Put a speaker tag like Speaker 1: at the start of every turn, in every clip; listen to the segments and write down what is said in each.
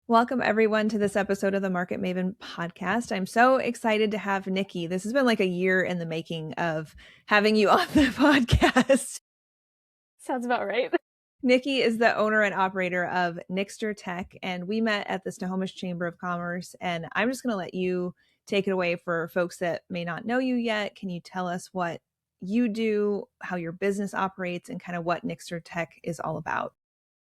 Speaker 1: Welcome, everyone, to this episode of the Market Maven podcast. I'm so excited to have Nikki. This has been like a year in the making of having you on the podcast.
Speaker 2: Sounds about right.
Speaker 1: Nikki is the owner and operator of Nikkster Tech, and we met at the Snohomish Chamber of Commerce. And I'm just going to let you take it away for folks that may not know you yet. Can you tell us what you do, how your business operates, and kind of what Nikkster Tech is all about?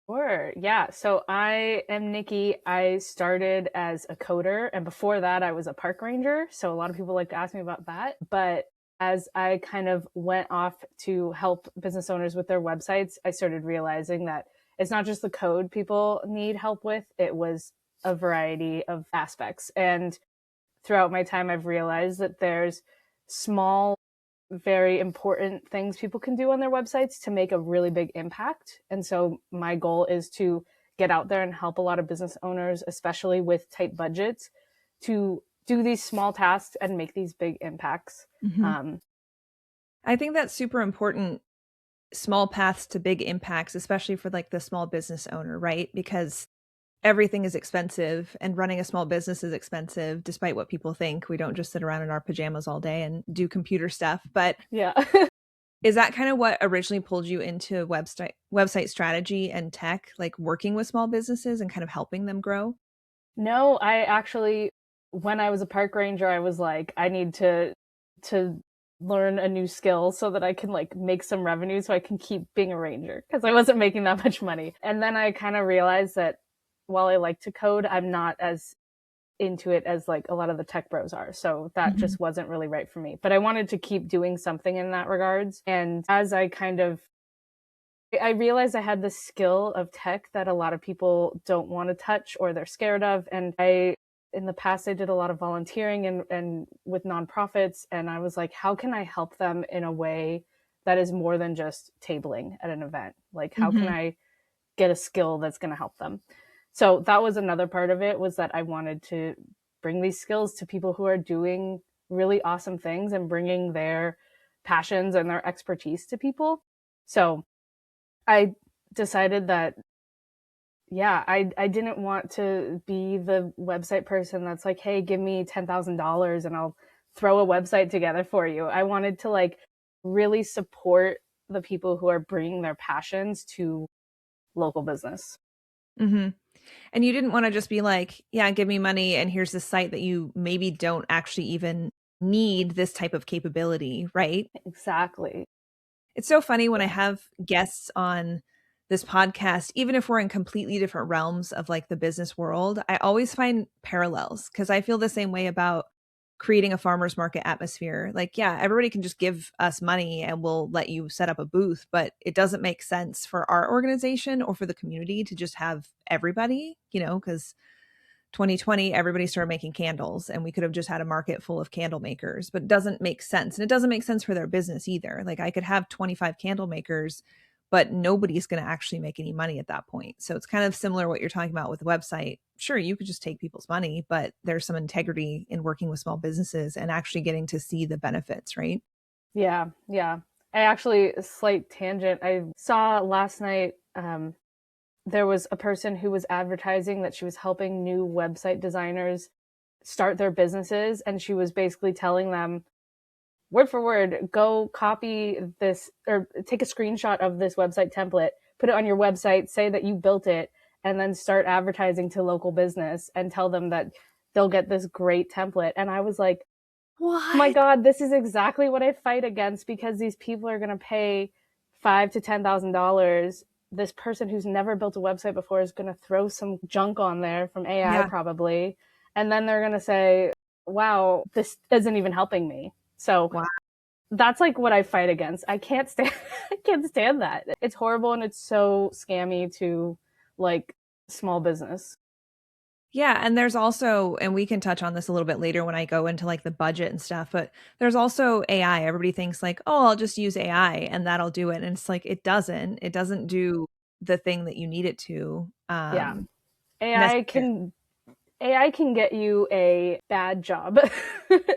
Speaker 2: Sure. Yeah. So I am Nikki. I started as a coder, and before that, I was a park ranger. So a lot of people like to ask me about that. But as I kind of went off to help business owners with their websites, I started realizing that it's not just the code people need help with, it was a variety of aspects. And throughout my time, I've realized that there's small, very important things people can do on their websites to make a really big impact. And so my goal is to get out there and help a lot of business owners, especially with tight budgets, to do these small tasks and make these big impacts.
Speaker 1: Mm-hmm. I think that's super important. Small paths to big impacts, especially for like the small business owner, right? Because everything is expensive and running a small business is expensive, despite what people think. We don't just sit around in our pajamas all day and do computer stuff. But
Speaker 2: Yeah.
Speaker 1: is that kind of what originally pulled you into website strategy and tech, like working with small businesses and kind of helping them grow?
Speaker 2: No, I actually, when I was a park ranger, I was like, I need to learn a new skill so that I can like make some revenue so I can keep being a ranger because I wasn't making that much money. And then I kind of realized that while I like to code, I'm not as into it as like a lot of the tech bros are. So that
Speaker 1: Mm-hmm.
Speaker 2: just wasn't really right for me. But I wanted to keep doing something in that regards. And as I realized I had this skill of tech that a lot of people don't want to touch or they're scared of. And in the past, I did a lot of volunteering and with nonprofits. And I was like, how can I help them in a way that is more than just tabling at an event? Like, how can
Speaker 1: Mm-hmm.
Speaker 2: I get a skill that's going to help them? So that was another part of it, was that I wanted to bring these skills to people who are doing really awesome things and bringing their passions and their expertise to people. So I decided that, yeah, I didn't want to be the website person that's like, hey, give me $10,000 and I'll throw a website together for you. I wanted to like really support the people who are bringing their passions to local business.
Speaker 1: Mm-hmm. And you didn't want to just be like, yeah, give me money and here's the site that you maybe don't actually even need this type of capability, right?
Speaker 2: Exactly.
Speaker 1: It's so funny when I
Speaker 2: Yeah.
Speaker 1: have guests on this podcast, even if we're in completely different realms of like the business world, I always find parallels because I feel the same way about creating a farmer's market atmosphere. Like, yeah, everybody can just give us money and we'll let you set up a booth, but it doesn't make sense for our organization or for the community to just have everybody, because 2020, everybody started making candles and we could have just had a market full of candle makers, but it doesn't make sense. And it doesn't make sense for their business either. Like I could have 25 candle makers, but nobody's going to actually make any money at that point. So it's kind of similar what you're talking about with the website. Sure, you could just take people's money, but there's some integrity in working with small businesses and actually getting to see the benefits, right?
Speaker 2: Yeah. Yeah. I actually, a slight tangent. I saw last night, there was a person who was advertising that she was helping new website designers start their businesses. And she was basically telling them, word for word, go copy this or take a screenshot of this website template, put it on your website, say that you built it, and then start advertising to local business and tell them that they'll get this great template. And I was like, oh my
Speaker 1: What?
Speaker 2: God, this is exactly what I fight against, because these people are going to pay five to $10,000. This person who's never built a website before is going to throw some junk on there from AI
Speaker 1: Yeah.
Speaker 2: probably. And then they're going to say, wow, this isn't even helping me. So
Speaker 1: Wow.
Speaker 2: that's like what I fight against. I can't stand I can't stand that. It's horrible and it's so scammy to like small business.
Speaker 1: Yeah, and there's also, and we can touch on this a little bit later when I go into like the budget and stuff, but there's also AI. Everybody thinks like, oh, I'll just use AI and that'll do it. And it's like it doesn't. It doesn't do the thing that you need it to
Speaker 2: Yeah. AI
Speaker 1: necessarily.
Speaker 2: can AI can get you a bad job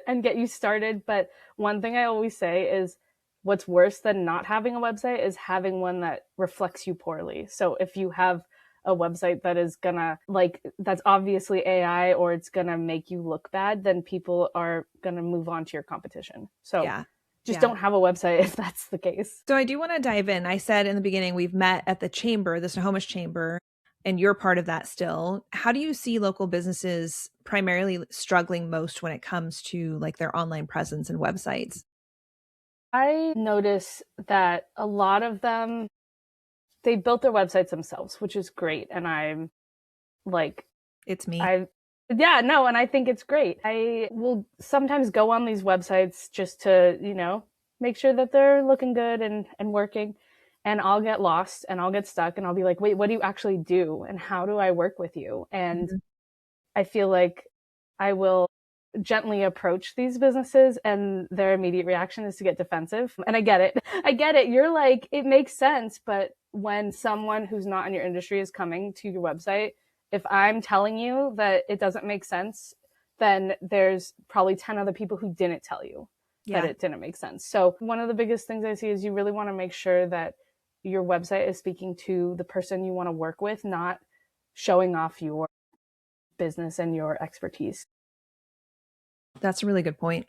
Speaker 2: and get you started, but one thing I always say is what's worse than not having a website is having one that reflects you poorly. So if you have a website that is gonna that's obviously AI or it's gonna make you look bad, then people are gonna move on to your competition. So
Speaker 1: Yeah.
Speaker 2: just
Speaker 1: Yeah.
Speaker 2: don't have a website if that's the case.
Speaker 1: So I do want to dive in. I said in the beginning, we've met at the chamber, the Snohomish Chamber, and you're part of that still. How do you see local businesses primarily struggling most when it comes to like their online presence and websites?
Speaker 2: I notice that a lot of them, they built their websites themselves, which is great. And I'm like,
Speaker 1: It's me.
Speaker 2: I, yeah, no, and I think it's great. I will sometimes go on these websites just to, make sure that they're looking good and working. And I'll get lost and I'll get stuck and I'll be like, wait, what do you actually do? And how do I work with you? And
Speaker 1: Mhm.
Speaker 2: I feel like I will gently approach these businesses and their immediate reaction is to get defensive. And I get it. I get it. You're like, it makes sense. But when someone who's not in your industry is coming to your website, if I'm telling you that it doesn't make sense, then there's probably 10 other people who didn't tell you that
Speaker 1: Yeah.
Speaker 2: it didn't make sense. So one of the biggest things I see is you really want to make sure that your website is speaking to the person you want to work with, not showing off your business and your expertise.
Speaker 1: That's a really good point.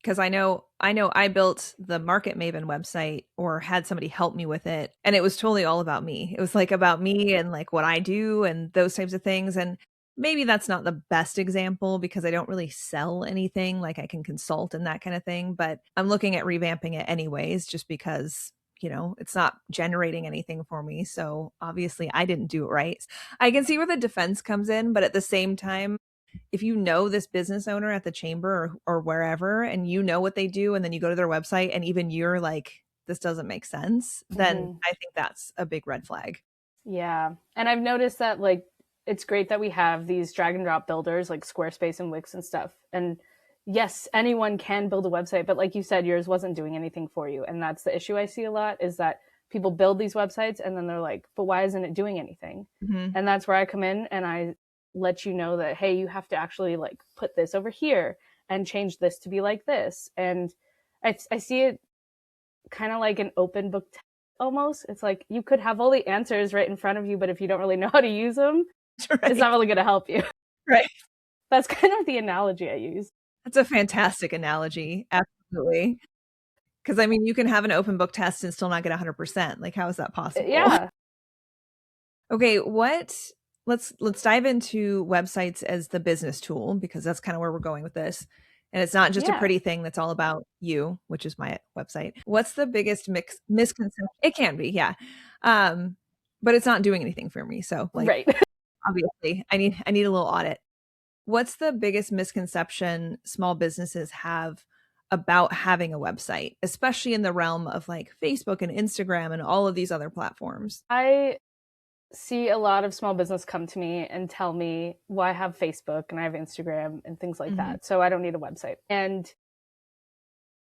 Speaker 1: Because I built the Market Maven website or had somebody help me with it. And it was totally all about me. It was like about me and like what I do and those types of things. And maybe that's not the best example because I don't really sell anything. Like I can consult and that kind of thing. But I'm looking at revamping it anyways, just because, it's not generating anything for me. So obviously I didn't do it right. I can see where the defense comes in, but at the same time, if you know this business owner at the chamber or wherever and you know what they do and then you go to their website and even you're like this doesn't make sense, then
Speaker 2: Mm-hmm.
Speaker 1: I think that's a big red flag.
Speaker 2: Yeah. And I've noticed that it's great that we have these drag and drop builders like Squarespace and Wix and stuff. And yes, anyone can build a website, but like you said, yours wasn't doing anything for you. And that's the issue I see a lot is that people build these websites and then they're like, but why isn't it doing anything?
Speaker 1: Mm-hmm.
Speaker 2: And that's where I come in and I let you know that, hey, you have to actually put this over here and change this to be like this. And I see it kind of like an open book almost. It's like you could have all the answers right in front of you, but if you don't really know how to use them, it's
Speaker 1: Right.
Speaker 2: not really going to help you.
Speaker 1: Right.
Speaker 2: That's kind of the analogy I use.
Speaker 1: That's a fantastic analogy. Absolutely. Because I mean, you can have an open book test and still not get 100%. Like, how is that possible?
Speaker 2: Yeah.
Speaker 1: Okay, let's dive into websites as the business tool because that's kind of where we're going with this. And it's not just a
Speaker 2: Yeah.
Speaker 1: pretty thing that's all about you, which is my website. What's the biggest misconception? It can be, yeah. But it's not doing anything for me. So like
Speaker 2: Right.
Speaker 1: obviously I need a little audit. What's the biggest misconception small businesses have about having a website, especially in the realm of like Facebook and Instagram and all of these other platforms?
Speaker 2: I see a lot of small business come to me and tell me, well, I have Facebook and I have Instagram and things like
Speaker 1: Mhm.
Speaker 2: that. So I don't need a website. And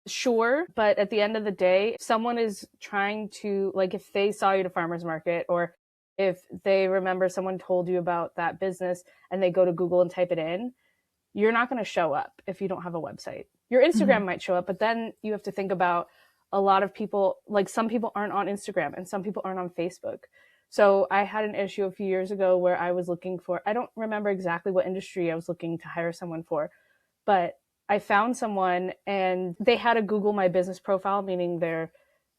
Speaker 2: sure, but at the end of the day, if someone is trying to, like, if they saw you at a farmer's market or if they remember someone told you about that business and they go to Google and type it in, you're not going to show up if you don't have a website. Your
Speaker 1: Mhm.
Speaker 2: Instagram might show up, but then you have to think about a lot of people, like some people aren't on Instagram and some people aren't on Facebook. So I had an issue a few years ago where I was looking for, I don't remember exactly what industry I was looking to hire someone for, but I found someone and they had a Google My Business profile, meaning their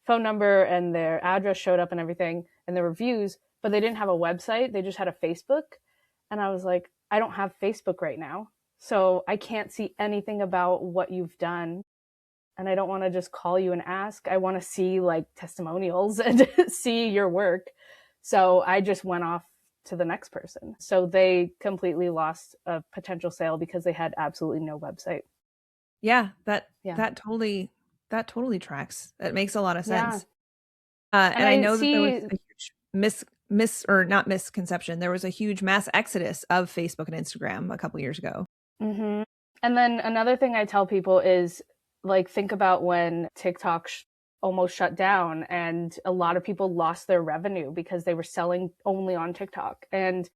Speaker 2: phone number and their address showed up and everything and their reviews, but they didn't have a website. They just had a Facebook. And I was like, I don't have Facebook right now. So I can't see anything about what you've done. And I don't want to just call you and ask. I want to see like testimonials and see your work. So I just went off to the next person. So they completely lost a potential sale because they had absolutely no website.
Speaker 1: Yeah, that
Speaker 2: Yeah.
Speaker 1: that totally that totally tracks. That makes a lot of
Speaker 2: Yeah.
Speaker 1: sense.
Speaker 2: And
Speaker 1: And I
Speaker 2: I
Speaker 1: know that there was
Speaker 2: see,
Speaker 1: a huge mis or not misconception. There was a huge mass exodus of Facebook and Instagram a couple years ago.
Speaker 2: mm-hmm. And then another thing I tell people is like, think about when TikTok almost shut down and a lot of people lost their revenue because they were selling only on TikTok. And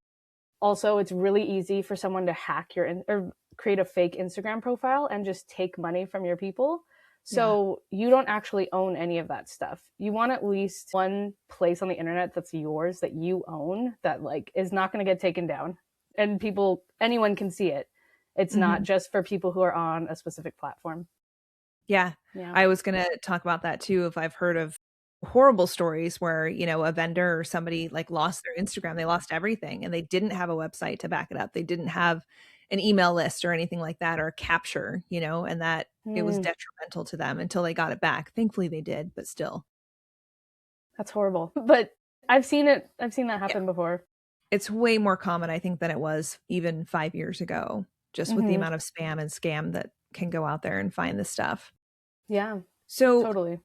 Speaker 2: also, it's really easy for someone to hack or create a fake Instagram profile and just take money from your people.
Speaker 1: Yeah.
Speaker 2: So you don't actually own any of that stuff. You want at least one place on the internet that's yours, that you own, that like is not going to get taken down, and anyone can see it. It's not
Speaker 1: Hmm.
Speaker 2: just for people who are on a specific platform.
Speaker 1: Yeah.
Speaker 2: Yeah.
Speaker 1: I was going to talk about that too. If I've heard of horrible stories where, a vendor or somebody like lost their Instagram, they lost everything and they didn't have a website to back it up. They didn't have an email list or anything like that, or a capture, and that it was
Speaker 2: Mm,
Speaker 1: detrimental to them until they got it back. Thankfully they did, but still.
Speaker 2: that's horrible. But I've seen it. I've seen that
Speaker 1: Yeah.
Speaker 2: happen before.
Speaker 1: It's way more common, I think, than it was even 5 years ago, just with the
Speaker 2: Hmm.
Speaker 1: amount of spam and scam that can go out there and find this stuff.
Speaker 2: Yeah,
Speaker 1: So
Speaker 2: totally.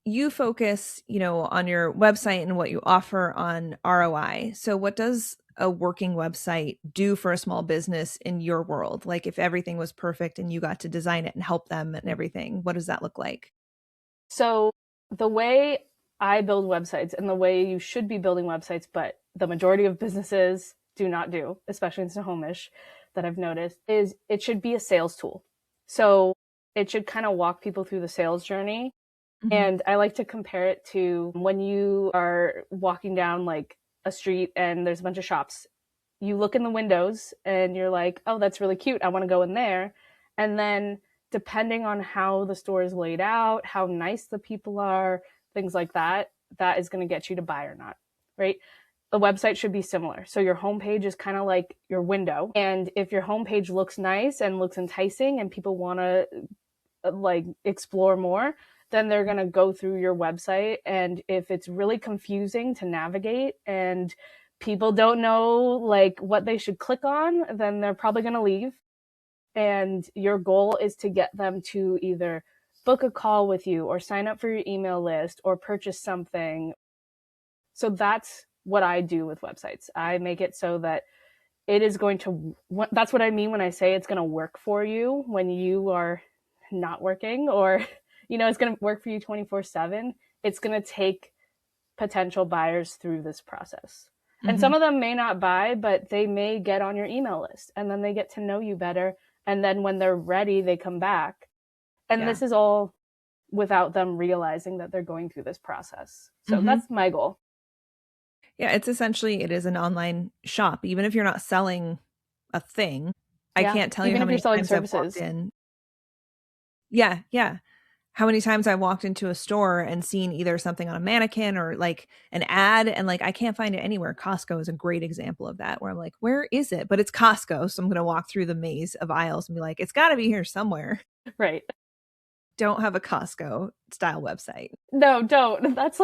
Speaker 1: you focus, on your website and what you offer on ROI. So what does a working website do for a small business in your world? Like if everything was perfect and you got to design it and help them and everything, what does that look like?
Speaker 2: So the way I build websites, and the way you should be building websites, but the majority of businesses do not do, especially in Snohomish, that I've noticed, is it should be a sales tool. So it should kind of walk people through the sales journey.
Speaker 1: Hmm.
Speaker 2: And I like to compare it to when you are walking down like a street and there's a bunch of shops. You look in the windows and you're like, oh, that's really cute. I want to go in there. And then depending on how the store is laid out, how nice the people are, things like that, that is going to get you to buy or not, right? The website should be similar. So your homepage is kind of like your window. And if your homepage looks nice and looks enticing and people want to like explore more, then they're going to go through your website. And if it's really confusing to navigate and people don't know like what they should click on, then they're probably going to leave. And your goal is to get them to either book a call with you or sign up for your email list or purchase something. So that's what I do with websites. I make it so that it is going to, that's what I mean when I say it's going to work for you when you are not working, or it's going to work for you 24/7. It's going to take potential buyers through this process. And
Speaker 1: Hmm.
Speaker 2: some of them may not buy, but they may get on your email list and then they get to know you better. And then when they're ready, they come back. And
Speaker 1: Yeah.
Speaker 2: this is all without them realizing that they're going through this process. So
Speaker 1: Hmm.
Speaker 2: that's my goal.
Speaker 1: Yeah. It is an online shop. Even if you're not selling a thing, I
Speaker 2: Yeah.
Speaker 1: can't tell you
Speaker 2: Even
Speaker 1: how
Speaker 2: if you're
Speaker 1: many
Speaker 2: selling
Speaker 1: times I've walked
Speaker 2: services.
Speaker 1: in. Yeah. Yeah. How many times I walked into a store and seen either something on a mannequin or like an ad, and like I can't find it anywhere. Costco is a great example of that, where I'm like, where is it? But it's Costco, so I'm going to walk through the maze of aisles and be like, it's got to be here somewhere.
Speaker 2: Right.
Speaker 1: Don't have a Costco style website.
Speaker 2: No, don't. That's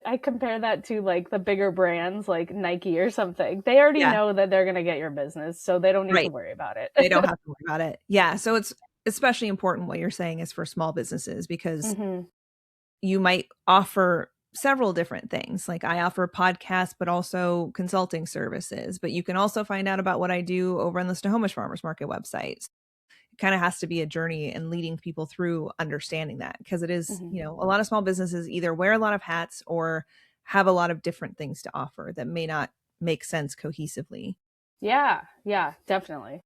Speaker 2: I compare that to like the bigger brands like Nike or something. They already
Speaker 1: Yeah,
Speaker 2: know that they're going to get your business, so they don't need to
Speaker 1: right.
Speaker 2: worry about
Speaker 1: They don't
Speaker 2: it.
Speaker 1: have to worry about it. Yeah, so it's especially important what you're saying is for small businesses, because
Speaker 2: Hmm.
Speaker 1: you might offer several different things. Like I offer podcasts, but also consulting services. But you can also find out about what I do over on the Snohomish Farmers Market website. It kind of has to be a journey and leading people through understanding that, because it is,
Speaker 2: Hmm.
Speaker 1: a lot of small businesses either wear a lot of hats or have a lot of different things to offer that may not make sense cohesively.
Speaker 2: Yeah, yeah, definitely.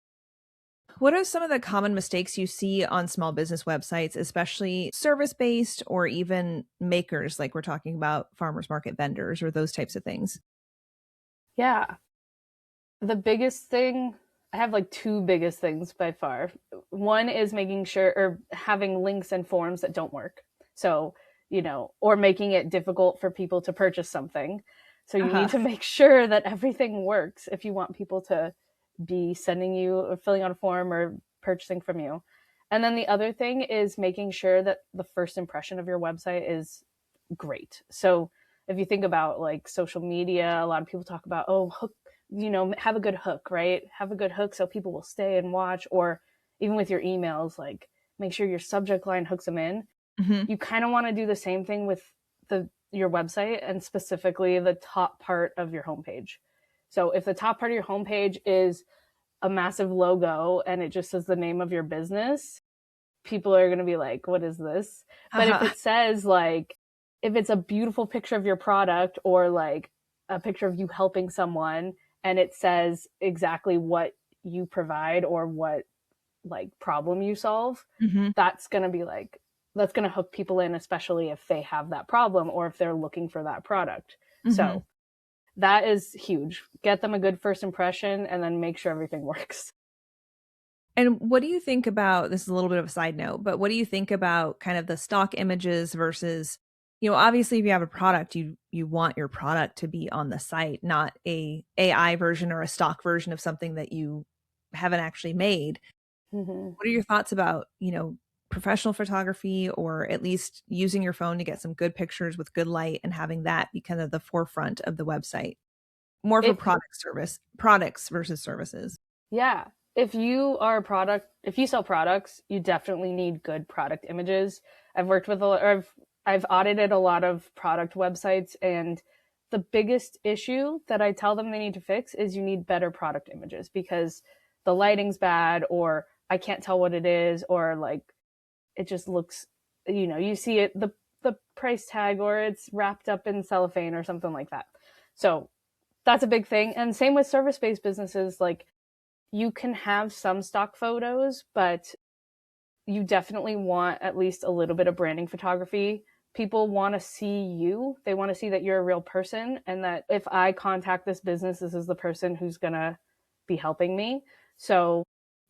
Speaker 1: What are some of the common mistakes you see on small business websites, especially service based or even makers, like we're talking about farmers market vendors or those types of things?
Speaker 2: Yeah. The biggest thing, I have like two biggest things by far. One is making sure or having links and forms that don't work. So, or making it difficult for people to purchase something. So you
Speaker 1: Uh-huh.
Speaker 2: need to make sure that everything works if you want people to be sending you or filling out a form or purchasing from you. And then the other thing is making sure that the first impression of your website is great. So if you think about like social media, a lot of people talk about, oh, hook, have a good hook, right? Have a good hook so people will stay and watch. Or even with your emails, like make sure your subject line hooks them in.
Speaker 1: Hmm.
Speaker 2: You kind of want to do the same thing with your website, and specifically the top part of your homepage. So if the top part of your homepage is a massive logo and it just says the name of your business, people are going to be like, what is this? But if
Speaker 1: Uh-huh.
Speaker 2: it says like, if it's a beautiful picture of your product or like a picture of you helping someone, and it says exactly what you provide or what like problem you solve,
Speaker 1: Mm-hmm.
Speaker 2: that's going to be like, that's going to hook people in, especially if they have that problem or if they're looking for that product.
Speaker 1: Mm-hmm.
Speaker 2: So that is huge. Get them a good first impression and then make sure everything works.
Speaker 1: And what do you think about, this is a little bit of a side note, but what do you think about kind of the stock images versus, obviously if you have a product, you want your product to be on the site, not a AI version or a stock version of something that you haven't actually made.
Speaker 2: Mm-hmm.
Speaker 1: What are your thoughts about, professional photography, or at least using your phone to get some good pictures with good light and having that be kind of the forefront of the website? More for
Speaker 2: If
Speaker 1: products versus services.
Speaker 2: Yeah. If you are a product, if you sell products, you definitely need good product images. I've worked with I've audited a lot of product websites, and the biggest issue that I tell them they need to fix is you need better product images, because the lighting's bad, or I can't tell what it is, or like it just looks, you see it, the price tag, or it's wrapped up in cellophane or something like that. So that's a big thing. And same with service-based businesses. Like, you can have some stock photos, but you definitely want at least a little bit of branding photography. People want to see you. They want to see that you're a real person, and that if I contact this business, this is the person who's going to be helping me. So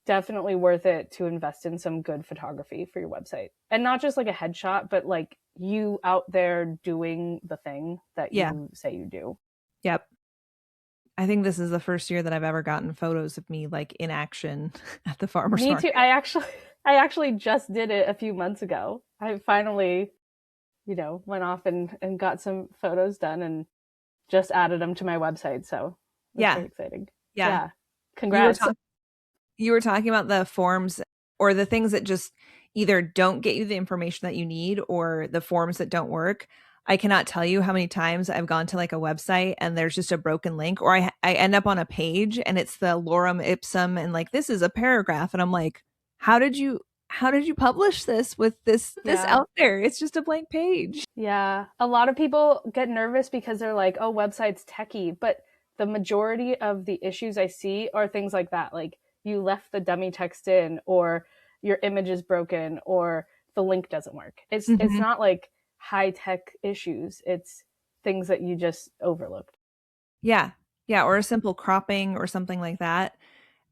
Speaker 2: definitely worth it to invest in some good photography for your website. And not just like a headshot, but like you out there doing the thing that
Speaker 1: Yeah.
Speaker 2: you say you do.
Speaker 1: Yep. I think this is the first year that I've ever gotten photos of me like in action at the farmer's
Speaker 2: Me
Speaker 1: market.
Speaker 2: too. I actually just did it a few months ago. I finally, went off and got some photos done and just added them to my website. So that's
Speaker 1: Yeah.
Speaker 2: very exciting.
Speaker 1: Yeah.
Speaker 2: Yeah.
Speaker 1: You were
Speaker 2: Congrats.
Speaker 1: talking you were talking about the forms, or the things that just either don't get you the information that you need, or the forms that don't work. I cannot tell you how many times I've gone to like a website and there's just a broken link, or I end up on a page and it's the lorem ipsum and like this is a paragraph, and I'm like, how did you publish this with this
Speaker 2: Yeah.
Speaker 1: out there? It's just a blank page.
Speaker 2: Yeah. A lot of people get nervous because they're like, oh, website's techie. But the majority of the issues I see are things like that. Like, you left the dummy text in, or your image is broken, or the link doesn't work. It's
Speaker 1: Mhm.
Speaker 2: not like high tech issues. It's things that you just overlooked.
Speaker 1: Yeah. Yeah, or a simple cropping or something like that.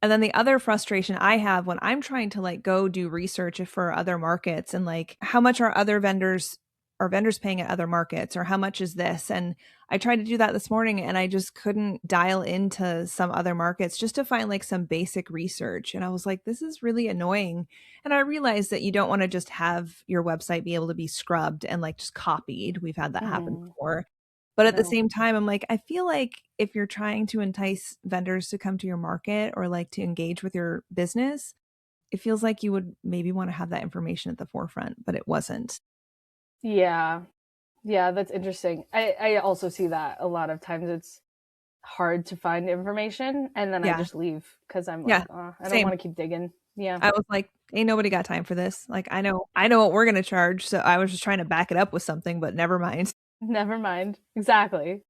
Speaker 1: And then the other frustration I have when I'm trying to like go do research for other markets, and like how much are vendors paying at other markets, or how much is this? And I tried to do that this morning and I just couldn't dial into some other markets just to find like some basic research. And I was like, this is really annoying. And I realized that you don't want to just have your website be able to be scrubbed and like just copied. We've had that happen
Speaker 2: Mm-hmm.
Speaker 1: before. But at the
Speaker 2: No.
Speaker 1: same time, I'm like, I feel like if you're trying to entice vendors to come to your market or like to engage with your business, it feels like you would maybe want to have that information at the forefront, but it wasn't.
Speaker 2: Yeah. Yeah, that's interesting. I also see that a lot of times it's hard to find information, and then I
Speaker 1: Yeah.
Speaker 2: just leave because I'm
Speaker 1: Yeah.
Speaker 2: like, oh, I don't
Speaker 1: Same.
Speaker 2: want to keep digging. Yeah.
Speaker 1: I was like, ain't nobody got time for this. Like, I know what we're going to charge. So I was just trying to back it up with something, but never mind.
Speaker 2: Never mind. Exactly.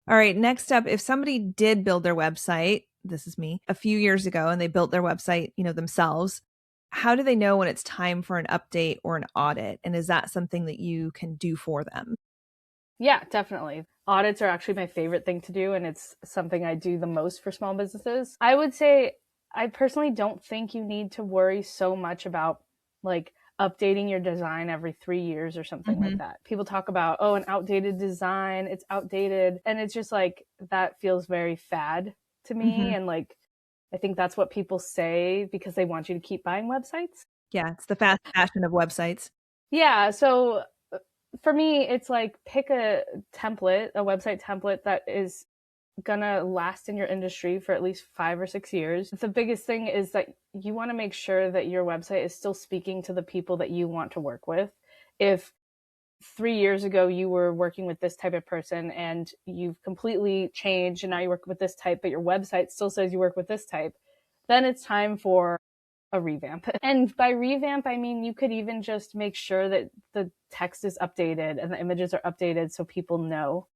Speaker 1: All right. Next up, if somebody did build their website, this is me, a few years ago, and they built their website, themselves, how do they know when it's time for an update or an audit? And is that something that you can do for them?
Speaker 2: Yeah, definitely. Audits are actually my favorite thing to do, and it's something I do the most for small businesses. I would say I personally don't think you need to worry so much about like updating your design every 3 years or something like
Speaker 1: Hmm.
Speaker 2: that. People talk about, oh, an outdated design, it's outdated. And it's just like, that feels very fad to me.
Speaker 1: Hmm.
Speaker 2: And like, I think that's what people say because they want you to keep buying websites.
Speaker 1: Yeah. It's the fast fashion of websites.
Speaker 2: Yeah. So for me, it's like, pick a template, a website template that is gonna last in your industry for at least 5 or 6 years. The biggest thing is that you want to make sure that your website is still speaking to the people that you want to work with. If 3 years ago you were working with this type of person and you've completely changed and now you work with this type, but your website still says you work with this type, then it's time for a revamp. And by revamp, I mean you could even just make sure that the text is updated and the images are updated so people know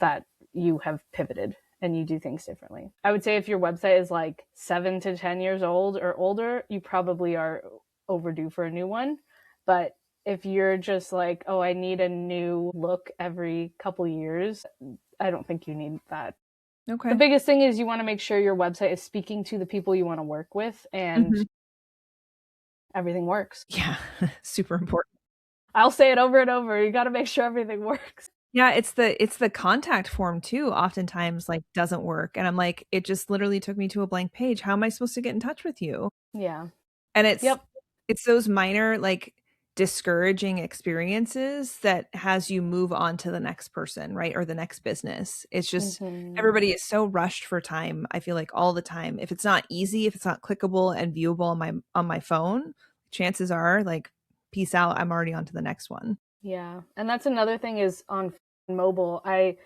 Speaker 2: that you have pivoted and you do things differently. I would say if your website is like 7 to 10 years old or older, you probably are overdue for a new one. But if you're just like, oh, I need a new look every couple years, I don't think you need that.
Speaker 1: Okay.
Speaker 2: The biggest thing is you want to make sure your website is speaking to the people you want to work with, and everything works.
Speaker 1: Yeah, super important.
Speaker 2: I'll say it over and over. You got to make sure everything works.
Speaker 1: Yeah, it's the contact form too, oftentimes, like, doesn't work, and I'm like, "It just literally took me to a blank page. How am I supposed to get in touch with you?"
Speaker 2: Yeah.
Speaker 1: And
Speaker 2: Yep.
Speaker 1: it's those minor, like, discouraging experiences that has you move on to the next person, right? Or the next business. It's just everybody is so rushed for time, I feel like all the time. If it's not easy, if it's not clickable and viewable on my phone, chances are like, peace out, I'm already on to the next one.
Speaker 2: Yeah. And that's another thing is on mobile. I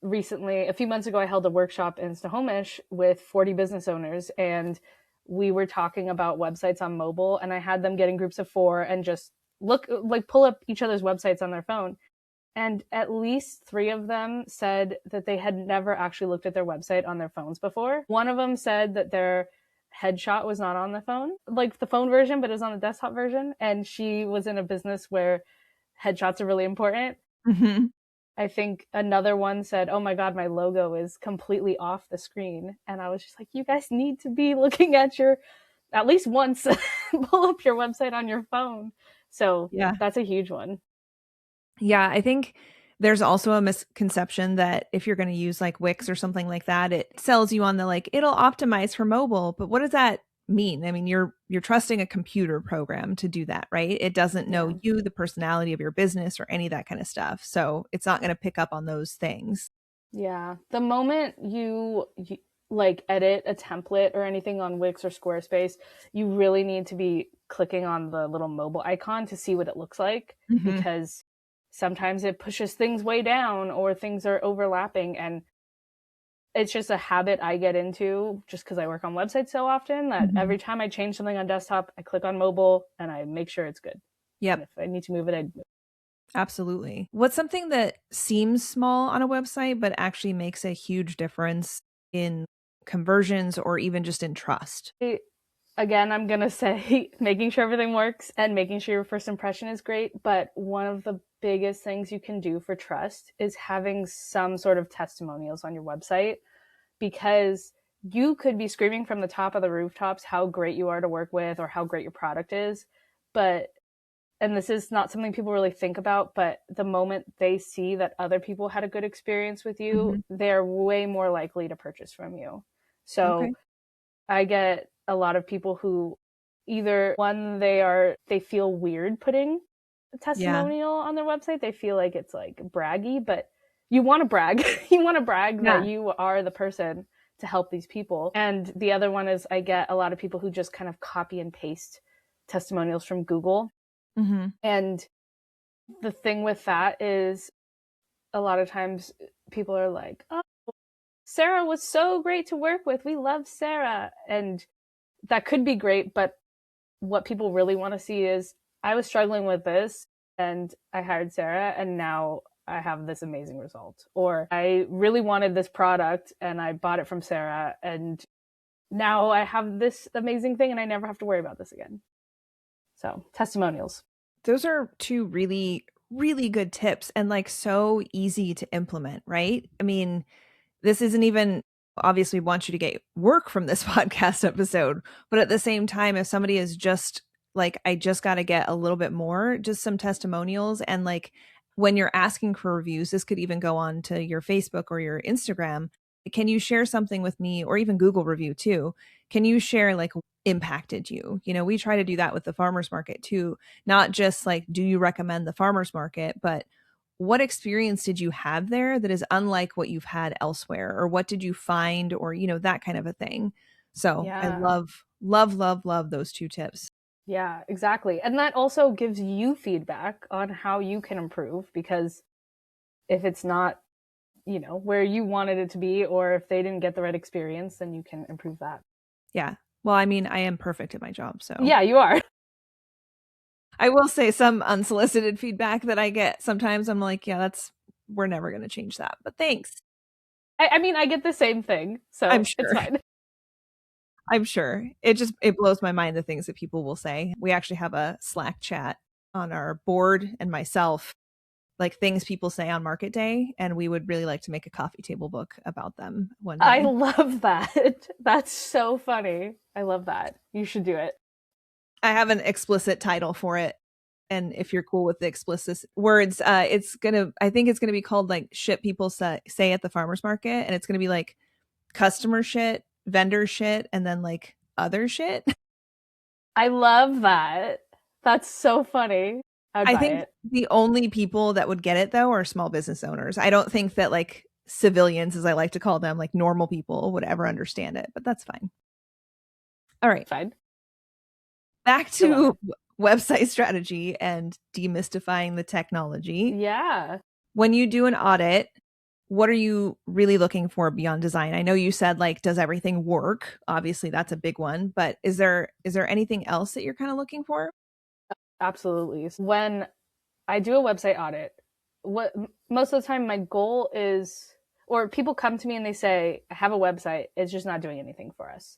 Speaker 2: recently, a few months ago, I held a workshop in Snohomish with 40 business owners, and we were talking about websites on mobile, and I had them get in groups of 4 and just pull up each other's websites on their phone. And at least 3 of them said that they had never actually looked at their website on their phones before. One of them said that their headshot was not on the phone, like the phone version, but it was on the desktop version. And she was in a business where headshots are really important.
Speaker 1: Mm-hmm.
Speaker 2: I think another one said, oh my God, my logo is completely off the screen. And I was just like, you guys need to be looking at your, at least once, pull up your website on your phone. So
Speaker 1: Yeah.
Speaker 2: that's a huge one.
Speaker 1: Yeah, I think there's also a misconception that if you're going to use like Wix or something like that, it sells you on the like it'll optimize for mobile. But what does that mean? I mean, you're trusting a computer program to do that, right? It doesn't know you, the personality of your business, or any of that kind of stuff. So it's not going to pick up on those things.
Speaker 2: Yeah. The moment you like edit a template or anything on Wix or Squarespace, you really need to be clicking on the little mobile icon to see what it looks like, because sometimes it pushes things way down or things are overlapping, and it's just a habit I get into just because I work on websites so often that every time I change something on desktop, I click on mobile and I make sure it's good.
Speaker 1: Yep.
Speaker 2: And if I need to move it, I move it.
Speaker 1: Absolutely. What's something that seems small on a website but actually makes a huge difference in conversions or even just in trust?
Speaker 2: Again, I'm going to say making sure everything works and making sure your first impression is great. But one of the biggest things you can do for trust is having some sort of testimonials on your website, because you could be screaming from the top of the rooftops how great you are to work with or how great your product is. But, and this is not something people really think about, but the moment they see that other people had a good experience with you, they're way more likely to purchase from you. So I get a lot of people who either one, they feel weird putting a testimonial on their website. They feel like it's like braggy, but you want to brag. You want to brag that you are the person to help these people. And the other one is I get a lot of people who just kind of copy and paste testimonials from Google. And the thing with that is a lot of times people are like, oh, Sarah was so great to work with. We love Sarah. And that could be great, but what people really want to see is I was struggling with this and I hired Sarah and now I have this amazing result. Or I really wanted this product and I bought it from Sarah and now I have this amazing thing and I never have to worry about this again. So, testimonials.
Speaker 1: Those are 2 really, really good tips and like so easy to implement, right? I mean, this isn't even obviously want you to get work from this podcast episode, but at the same time, if somebody is just like, I just got to get a little bit more, just some testimonials. And like when you're asking for reviews, this could even go on to your Facebook or your Instagram. Can you share something with me, or even Google review too? Can you share like impacted you? You know, we try to do that with the farmers market too, not just like, do you recommend the farmers market, but what experience did you have there that is unlike what you've had elsewhere, or what did you find, or you know, that kind of a thing. So I love those 2 tips.
Speaker 2: Yeah, exactly. And that also gives you feedback on how you can improve, because if it's not, you know, where you wanted it to be, or if they didn't get the right experience, then you can improve that.
Speaker 1: Yeah. Well, I mean, I am perfect at my job, so.
Speaker 2: Yeah, you are.
Speaker 1: I will say some unsolicited feedback that I get sometimes, I'm like, yeah, we're never going to change that, but thanks.
Speaker 2: I mean, I get the same thing,
Speaker 1: I'm
Speaker 2: so it's
Speaker 1: sure.
Speaker 2: fine.
Speaker 1: I'm sure. It blows my mind the things that people will say. We actually have a Slack chat on our board and myself, like things people say on market day, and we would really like to make a coffee table book about them one
Speaker 2: I
Speaker 1: day.
Speaker 2: love that. That's so funny. I love that. You should do it.
Speaker 1: I have an explicit title for it. And if you're cool with the explicit words, I think it's gonna be called like shit people say at the farmer's market. And it's gonna be like customer shit, vendor shit, and then like other shit.
Speaker 2: I love that. That's so funny. I'd
Speaker 1: I
Speaker 2: buy
Speaker 1: think
Speaker 2: it.
Speaker 1: the only people that would get it though are small business owners. I don't think that like civilians, as I like to call them, like normal people would ever understand it, but that's fine. All right.
Speaker 2: Fine.
Speaker 1: Back
Speaker 2: I love
Speaker 1: to
Speaker 2: it.
Speaker 1: website strategy and demystifying the technology.
Speaker 2: Yeah.
Speaker 1: When you do an audit, what are you really looking for beyond design? I know you said like does everything work? Obviously that's a big one, but is there anything else that you're kind of looking for?
Speaker 2: Absolutely. When I do a website audit, what most of the time my goal is, or people come to me and they say, I have a website, it's just not doing anything for us.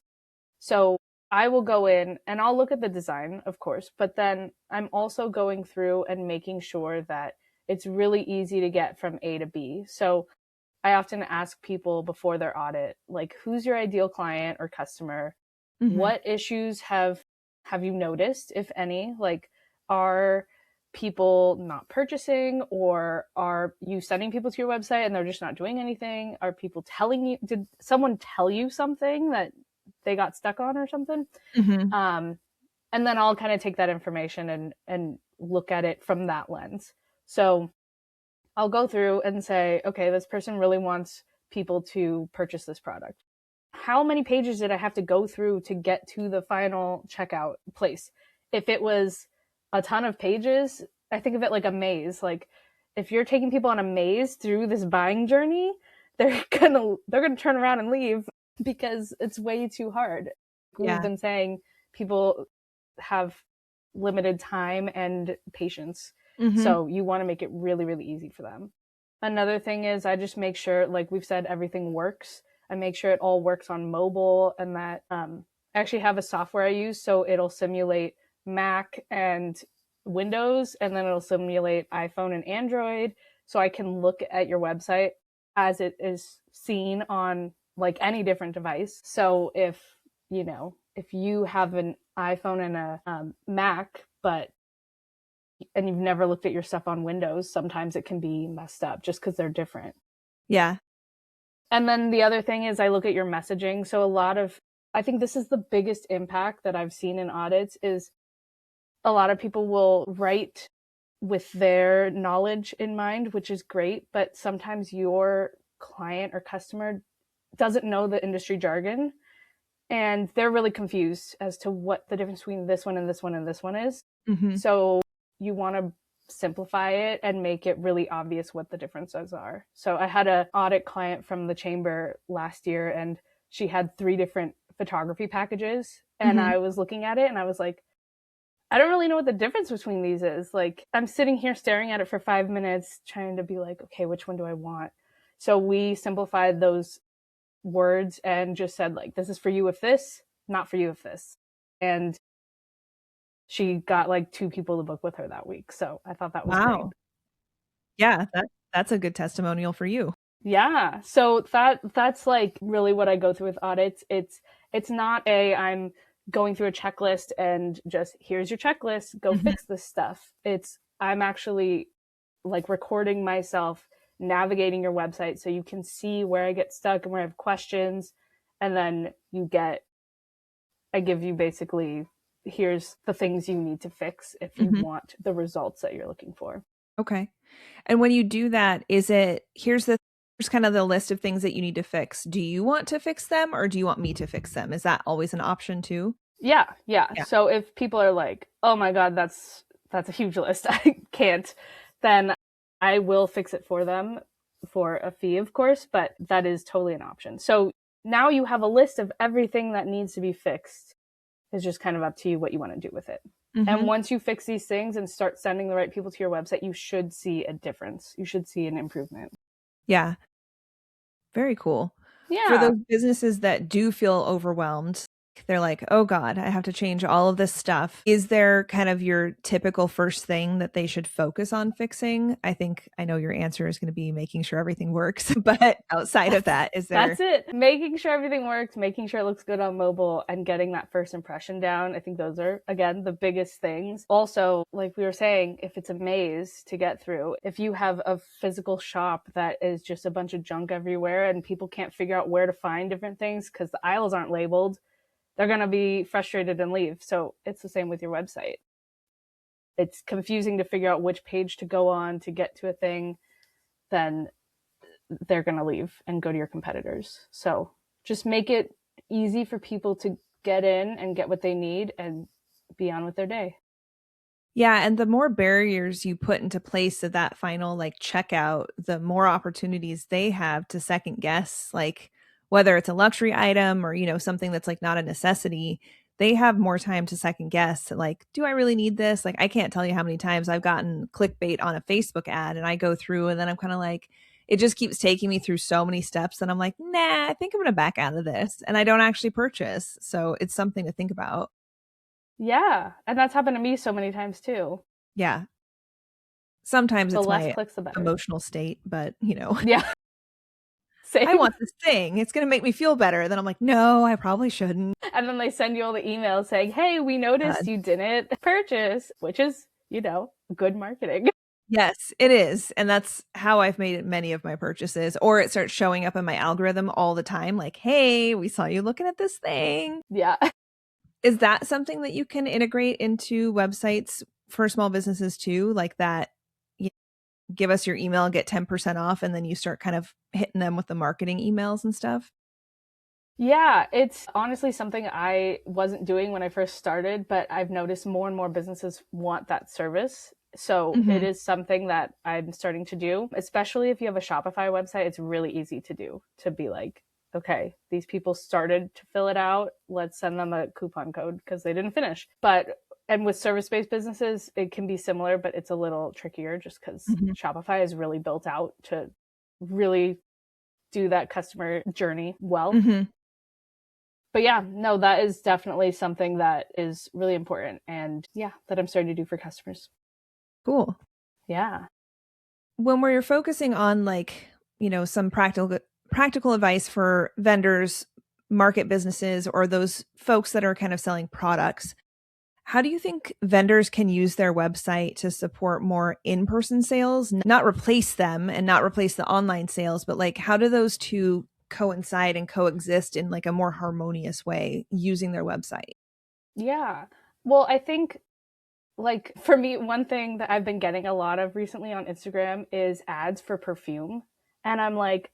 Speaker 2: So I will go in and I'll look at the design, of course, but then I'm also going through and making sure that it's really easy to get from A to B. So I often ask people before their audit, like, who's your ideal client or customer?
Speaker 1: Mhm.
Speaker 2: What issues have you noticed, if any? Like, are people not purchasing, or are you sending people to your website and they're just not doing anything? Are people telling you, did someone tell you something that they got stuck on or something?
Speaker 1: Mhm.
Speaker 2: Um, and then I'll kind of take that information and look at it from that lens. So I'll go through and say, okay, this person really wants people to purchase this product. How many pages did I have to go through to get to the final checkout place? If it was a ton of pages, I think of it like a maze. Like if you're taking people on a maze through this buying journey, they're gonna turn around and leave because it's way too hard. We've
Speaker 1: Yeah.
Speaker 2: been saying people have limited time and patience.
Speaker 1: Mhm.
Speaker 2: So you want to make it really, really easy for them. Another thing is I just make sure, like we've said, everything works. I make sure it all works on mobile, and that I actually have a software I use so it'll simulate Mac and Windows, and then it'll simulate iPhone and Android. So I can look at your website as it is seen on like any different device. So if you have an iPhone and a Mac, and you've never looked at your stuff on Windows, sometimes it can be messed up just because they're different.
Speaker 1: Yeah.
Speaker 2: And then the other thing is I look at your messaging. So I think this is the biggest impact that I've seen in audits is a lot of people will write with their knowledge in mind, which is great, but sometimes your client or customer doesn't know the industry jargon and they're really confused as to what the difference between this one and this one and this one is.
Speaker 1: Mhm.
Speaker 2: So you want to simplify it and make it really obvious what the differences are. So I had an audit client from the chamber last year, and she had 3 different photography packages. And
Speaker 1: Mhm.
Speaker 2: I was looking at it and I was like, I don't really know what the difference between these is. Like, I'm sitting here staring at it for 5 minutes, trying to be like, okay, which one do I want? So we simplified those words and just said, like, this is for you if this, not for you if this. And she got like 2 people to book with her that week. So I thought that was great.
Speaker 1: Wow. Yeah, that's a good testimonial for you.
Speaker 2: Yeah. So that's like really what I go through with audits. It's not I'm going through a checklist and just here's your checklist, go
Speaker 1: Mhm.
Speaker 2: fix this stuff. I'm actually like recording myself navigating your website so you can see where I get stuck and where I have questions, and then I give you basically here's the things you need to fix if you
Speaker 1: Mhm.
Speaker 2: want the results that you're looking for.
Speaker 1: Okay. And when you do that, here's kind of the list of things that you need to fix. Do you want to fix them or do you want me to fix them? Is that always an option too?
Speaker 2: Yeah, yeah.
Speaker 1: Yeah.
Speaker 2: So if people are like, "Oh my god, that's a huge list. I can't," then I will fix it for them for a fee, of course, but that is totally an option. So now you have a list of everything that needs to be fixed. It's just kind of up to you what you want to do with it. And
Speaker 1: Mhm.
Speaker 2: once you fix these things and start sending the right people to your website, you should see a difference. You should see an improvement.
Speaker 1: Yeah. Very cool. For
Speaker 2: Yeah.
Speaker 1: those businesses that do feel overwhelmed, they're like, "Oh god, I have to change all of this stuff." Is there kind of your typical first thing that they should focus on fixing? I think I know your answer is gonna be making sure everything works, but outside of that, is there
Speaker 2: That's it. Making sure everything works, making sure it looks good on mobile, and getting that first impression down. I think those are, again, the biggest things. Also, like we were saying, if it's a maze to get through, if you have a physical shop that is just a bunch of junk everywhere and people can't figure out where to find different things because the aisles aren't labeled, they're going to be frustrated and leave. So it's the same with your website. It's confusing to figure out which page to go on to get to a thing, then they're going to leave and go to your competitors. So just make it easy for people to get in and get what they need and be on with their day.
Speaker 1: Yeah, and the more barriers you put into place at that final like checkout, the more opportunities they have to second guess, like whether it's a luxury item or, something that's like not a necessity, they have more time to second guess, like, do I really need this? Like, I can't tell you how many times I've gotten clickbait on a Facebook ad and I go through and then I'm kind of like, it just keeps taking me through so many steps and I'm like, nah, I think I'm gonna back out of this. And I don't actually purchase. So it's something to think about.
Speaker 2: Yeah. And that's happened to me so many times too.
Speaker 1: Yeah. Sometimes
Speaker 2: The
Speaker 1: it's
Speaker 2: less
Speaker 1: my
Speaker 2: clicks, the better.
Speaker 1: emotional state, but,
Speaker 2: Yeah.
Speaker 1: I
Speaker 2: Same.
Speaker 1: want this thing. It's gonna make me feel better. Then I'm like, "No, I probably shouldn't."
Speaker 2: And then they send you all the emails saying, hey, we noticed
Speaker 1: God.
Speaker 2: you didn't purchase, which is, good marketing.
Speaker 1: Yes, it is, and that's how I've made many of my purchases, or it starts showing up in my algorithm all the time, like, "Hey, we saw you looking at this thing."
Speaker 2: Yeah.
Speaker 1: Is that something that you can integrate into websites for small businesses too? Like that, you give us your email, get 10% off, and then you start kind of hitting them with the marketing emails and stuff?
Speaker 2: Yeah, it's honestly something I wasn't doing when I first started, but I've noticed more and more businesses want that service. So it
Speaker 1: Mhm.
Speaker 2: is something that I'm starting to do, especially if you have a Shopify website. It's really easy to do, to be like, okay, these people started to fill it out. Let's send them a coupon code because they didn't finish. And with service based businesses, it can be similar, but it's a little trickier just because
Speaker 1: Mhm.
Speaker 2: Shopify is really built out to really do that customer journey well.
Speaker 1: Mhm.
Speaker 2: But yeah, no, that is definitely something that is really important and yeah, that I'm starting to do for customers.
Speaker 1: Cool.
Speaker 2: Yeah.
Speaker 1: When we're focusing on like, some practical advice for vendors, market businesses, or those folks that are kind of selling products, how do you think vendors can use their website to support more in-person sales, not replace them and not replace the online sales, but like how do those two coincide and coexist in like a more harmonious way using their website?
Speaker 2: Yeah. Well, I think like for me, one thing that I've been getting a lot of recently on Instagram is ads for perfume. And I'm like,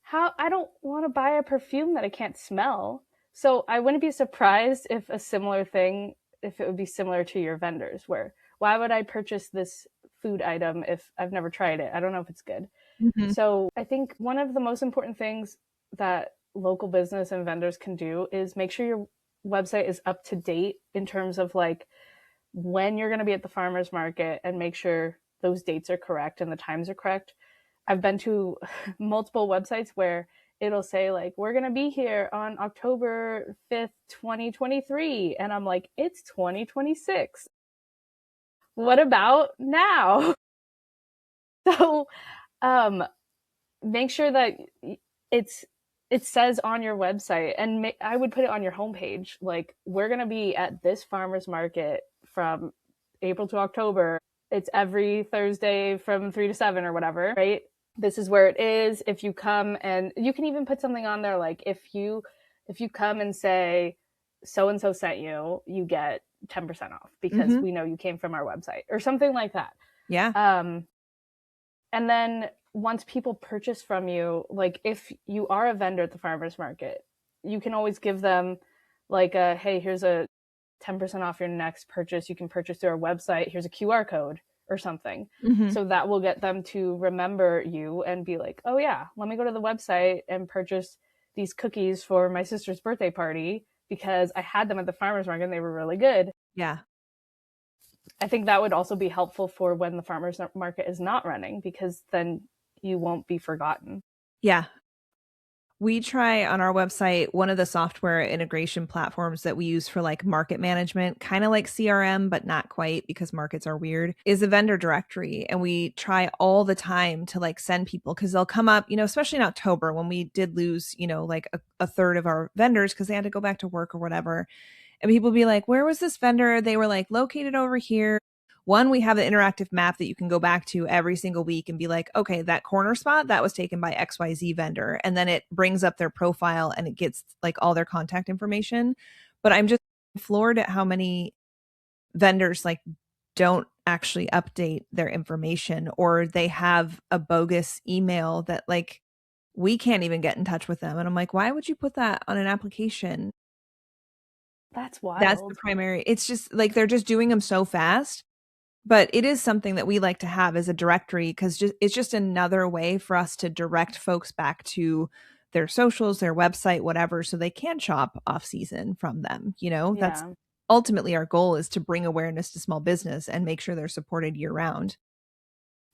Speaker 2: how I don't want to buy a perfume that I can't smell. So I wouldn't be surprised if a similar thing, if it would be similar to your vendors, where why would I purchase this food item if I've never tried it? I don't know if it's good.
Speaker 1: Mhm.
Speaker 2: So I think one of the most important things that local business and vendors can do is make sure your website is up to date in terms of like when you're going to be at the farmers market and make sure those dates are correct and the times are correct. I've been to multiple websites where it'll say like we're going to be here on October 5th, 2023 and I'm like it's 2026. What about now? So um make sure that it's it says on your website and I would put it on your homepage like we're going to be at this farmers market from April to October. It's every Thursday from 3 to 7 or whatever, right? This is where it is. If you come and you can even put something on there like if you come and say so and so sent you, you get 10% off because
Speaker 1: Mhm.
Speaker 2: we know you came from our website or something like that.
Speaker 1: Yeah.
Speaker 2: Um and then once people purchase from you, like if you are a vendor at the farmers market, you can always give them like a, hey, here's a 10% off your next purchase. You can purchase through our website. Here's a QR code or something.
Speaker 1: Mhm.
Speaker 2: So that will get them to remember you and be like, oh yeah, let me go to the website and purchase these cookies for my sister's birthday party because I had them at the farmers market and they were really good.
Speaker 1: Yeah.
Speaker 2: I think that would also be helpful for when the farmers market is not running because then you won't be forgotten.
Speaker 1: Yeah. We try on our website, one of the software integration platforms that we use for like market management, kind of like CRM, but not quite because markets are weird, is a vendor directory. And we try all the time to like send people because they'll come up, especially in October when we did lose, like a third of our vendors because they had to go back to work or whatever. And people be like, where was this vendor? They were like located over here. One, we have the interactive map that you can go back to every single week and be like, okay, that corner spot that was taken by XYZ vendor. And then it brings up their profile and it gets like all their contact information. But I'm just floored at how many vendors like don't actually update their information, or they have a bogus email that like we can't even get in touch with them. And I'm like, why would you put that on an application?
Speaker 2: That's
Speaker 1: That's the
Speaker 2: wild.
Speaker 1: primary. It's just like they're just doing them so fast. But it is something that we like to have as a directory because it's just another way for us to direct folks back to their socials, their website, whatever, so they can shop off season from them. That's
Speaker 2: Yeah.
Speaker 1: ultimately our goal, is to bring awareness to small business and make sure they're supported year round.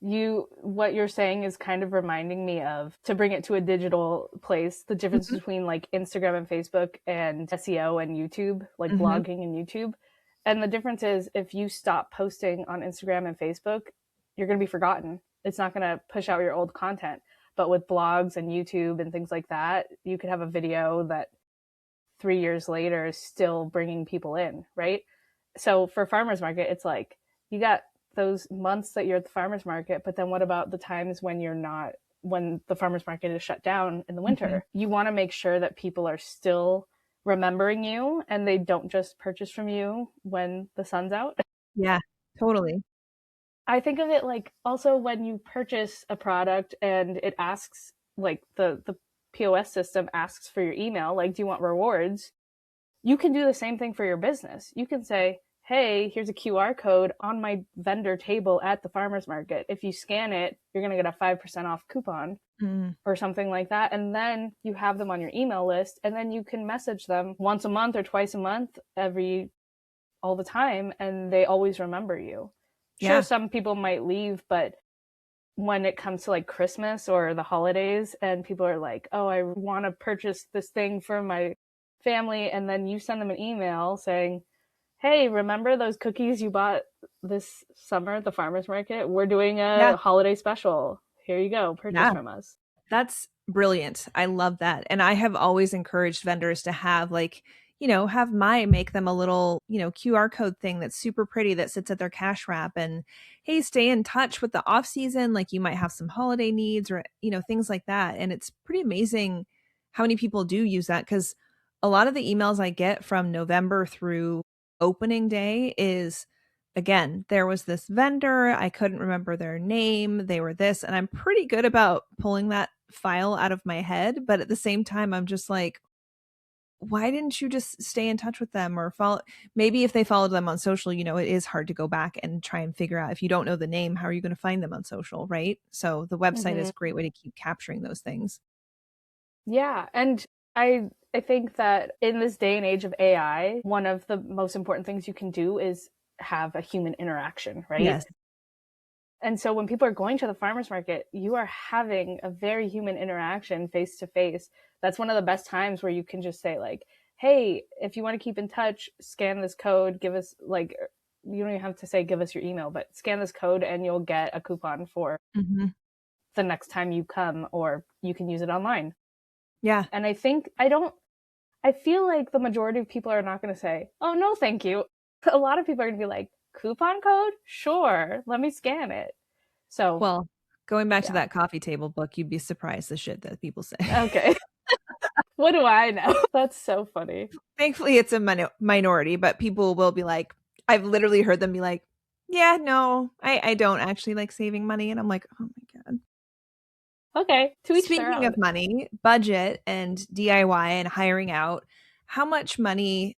Speaker 2: What you're saying is kind of reminding me of, to bring it to a digital place, the difference
Speaker 1: Mhm.
Speaker 2: between like Instagram and Facebook and SEO and YouTube, like
Speaker 1: Mhm.
Speaker 2: blogging and YouTube. And the difference is, if you stop posting on Instagram and Facebook, you're going to be forgotten. It's not going to push out your old content. But with blogs and YouTube and things like that, you could have a video that 3 years later is still bringing people in, right? So for farmers market, it's like you got those months that you're at the farmers market, but then what about the times when you're not, when the farmers market is shut down in the
Speaker 1: Mhm.
Speaker 2: winter? You want to make sure that people are still remembering you and they don't just purchase from you when the sun's out.
Speaker 1: Yeah, totally.
Speaker 2: I think of it like also when you purchase a product and it asks, like the POS system asks for your email, like, do you want rewards? You can do the same thing for your business. You can say, hey, here's a QR code on my vendor table at the farmer's market. If you scan it, you're going to get a 5% off coupon
Speaker 1: Mm.
Speaker 2: or something like that. And then you have them on your email list, and then you can message them once a month or twice a month, all the time, and they always remember you. Sure,
Speaker 1: Yeah.
Speaker 2: some people might leave, but when it comes to like Christmas or the holidays and people are like, oh, I want to purchase this thing for my family. And then you send them an email saying, hey, remember those cookies you bought this summer at the farmer's market? We're doing
Speaker 1: Yeah.
Speaker 2: a holiday special. Here you go. Purchase
Speaker 1: Yeah.
Speaker 2: from us.
Speaker 1: That's brilliant. I love that. And I have always encouraged vendors to have like, have my make them a little, QR code thing that's super pretty that sits at their cash wrap, and hey, stay in touch with the off season. Like you might have some holiday needs or, things like that. And it's pretty amazing how many people do use that, because a lot of the emails I get from November through opening day is, again, there was this vendor, I couldn't remember their name, they were this, and I'm pretty good about pulling that file out of my head, but at the same time I'm just like, why didn't you just stay in touch with them or follow? Maybe if they followed them on social, it is hard to go back and try and figure out, if you don't know the name, how are you going to find them on social, right? So the website is
Speaker 2: Mm-hmm.
Speaker 1: a great way to keep capturing those things.
Speaker 2: Yeah. And I think that in this day and age of AI, one of the most important things you can do is have a human interaction, right?
Speaker 1: Yes.
Speaker 2: And so when people are going to the farmers market, you are having a very human interaction face to face. That's one of the best times where you can just say like, hey, if you want to keep in touch, scan this code, give us like, you don't even have to say give us your email, but scan this code and you'll get a coupon for
Speaker 1: Hmm.
Speaker 2: the next time you come, or you can use it online.
Speaker 1: Yeah.
Speaker 2: And I feel like the majority of people are not going to say, oh, no, thank you. A lot of people are going to be like, coupon code? Sure, let me scan it. So,
Speaker 1: Well, going back to
Speaker 2: yeah.
Speaker 1: that coffee table book, you'd be surprised the shit that people say.
Speaker 2: Okay. What do I know? That's so funny.
Speaker 1: Thankfully, it's a minority, but people will be like, I've literally heard them be like, yeah, no, I don't actually like saving money. And I'm like, oh my God.
Speaker 2: Okay, to each their
Speaker 1: Speaking
Speaker 2: own.
Speaker 1: of money, budget and DIY and hiring out, how much money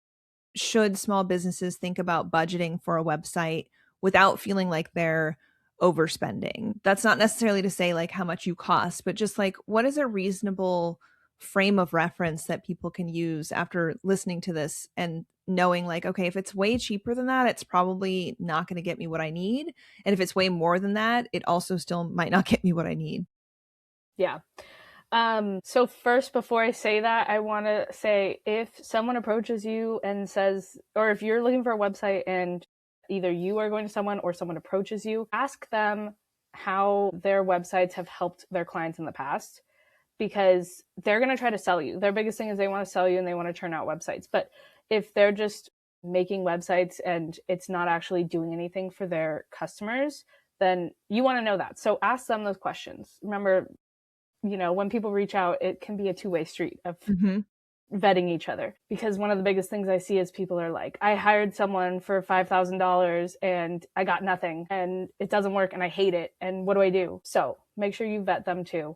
Speaker 1: should small businesses think about budgeting for a website without feeling like they're overspending? That's not necessarily to say like how much you cost, but just like what is a reasonable frame of reference that people can use after listening to this and knowing like, okay, if it's way cheaper than that, it's probably not going to get me what I need. And if it's way more than that, it also still might not get me what I need.
Speaker 2: Yeah. So first, before I say that, I want to say if someone approaches you and says, or if you're looking for a website and either you are going to someone or someone approaches you, ask them how their websites have helped their clients in the past, because they're going to try to sell you. Their biggest thing is they want to sell you and they want to churn out websites. But if they're just making websites and it's not actually doing anything for their customers, then you want to know that. So ask them those questions. Remember, when people reach out, it can be a two-way street of vetting each other. Because one of the biggest things I see is people are like, I hired someone for $5,000 and I got nothing and it doesn't work and I hate it. And what do I do? So make sure you vet them too.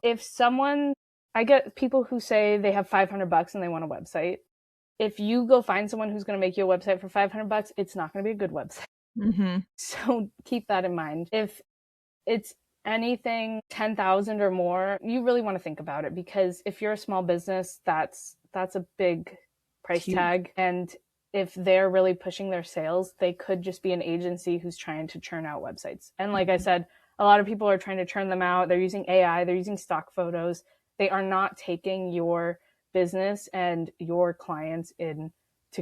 Speaker 2: I get people who say they have $500 and they want a website. If you go find someone who's going to make you a website for $500, it's not going to be a good website. So keep that in mind. If it's anything 10,000 or more, you really want to think about it, because if you're a small business, that's a big price tag. And if they're really pushing their sales, they could just be an agency who's trying to churn out websites. And like I said, a lot of people are trying to churn them out. They're using AI, they're using stock photos. They are not taking your business and your clients into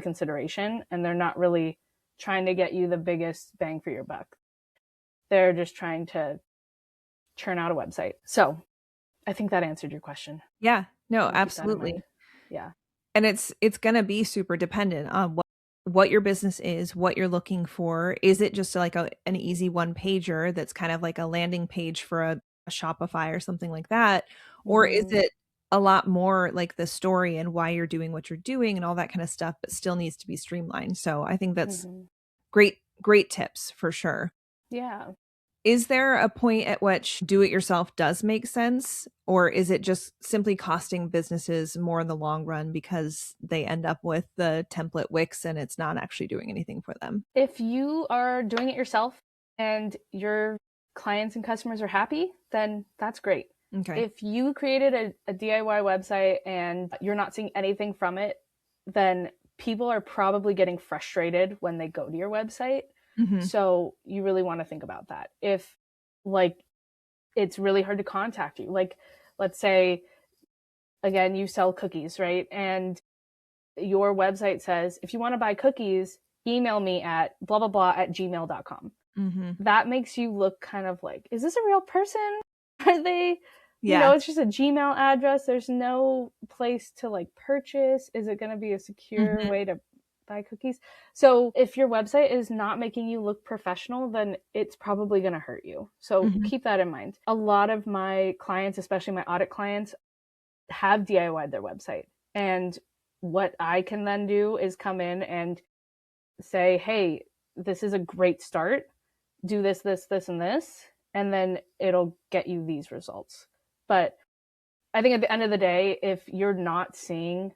Speaker 2: consideration, and they're not really trying to get you the biggest bang for your buck. They're just trying to churn out a website. So I think that answered your question.
Speaker 1: Yeah, no, absolutely.
Speaker 2: Yeah.
Speaker 1: And it's going to be super dependent on what your business is, what you're looking for. Is it just like an easy one pager that's kind of like a landing page for a Shopify or something like that? Or is it a lot more like the story and why you're doing what you're doing and all that kind of stuff, but still needs to be streamlined? So I think that's great tips for sure.
Speaker 2: Yeah.
Speaker 1: Is there a point at which do it yourself does make sense, or is it just simply costing businesses more in the long run because they end up with the template Wix and it's not actually doing anything for them?
Speaker 2: If you are doing it yourself and your clients and customers are happy, then that's great.
Speaker 1: Okay.
Speaker 2: If you created a DIY website and you're not seeing anything from it, then people are probably getting frustrated when they go to your website. So you really want to think about that. If it's really hard to contact you, like let's say, again, you sell cookies, right? And your website says, if you want to buy cookies, email me at blah, blah, blah at gmail.com. That makes you look kind of like, is this a real person? Are they, it's just a Gmail address. There's no place to like purchase. Is it going to be a secure way to buy cookies? So if your website is not making you look professional, then it's probably going to hurt you. So keep that in mind. A lot of my clients, especially my audit clients, have DIY'd their website. And what I can then do is come in and say, hey, this is a great start. Do this, this, this, and this, and then it'll get you these results. But I think at the end of the day, if you're not seeing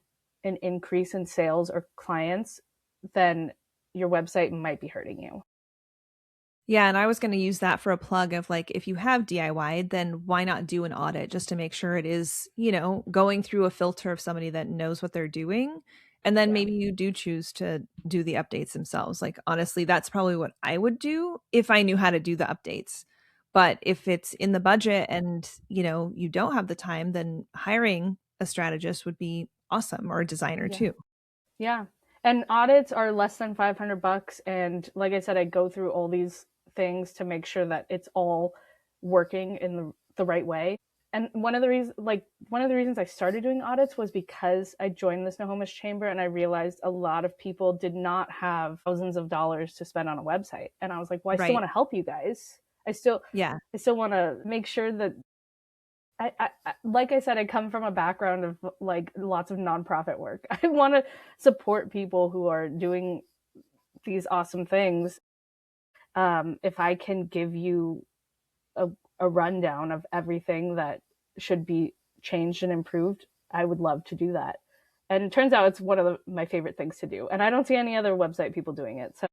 Speaker 2: an increase in sales or clients, then your website might be hurting you.
Speaker 1: Yeah, and I was going to use that for a plug of like, if you have DIY, then why not do an audit just to make sure it is, going through a filter of somebody that knows what they're doing. And then maybe you do choose to do the updates themselves. Like, honestly, that's probably what I would do if I knew how to do the updates. But if it's in the budget and, you don't have the time, then hiring a strategist would be awesome, or a designer too.
Speaker 2: Yeah. And audits are less than $500. And like I said, I go through all these things to make sure that it's all working in the right way. And one of the reasons I started doing audits was because I joined the Snohomish Chamber and I realized a lot of people did not have thousands of dollars to spend on a website. And I was like, well, I still want to help you guys. I still want to make sure that I like I said, I come from a background of like lots of nonprofit work. I want to support people who are doing these awesome things. If I can give you a rundown of everything that should be changed and improved, I would love to do that. And it turns out it's one of my favorite things to do. And I don't see any other website people doing it. So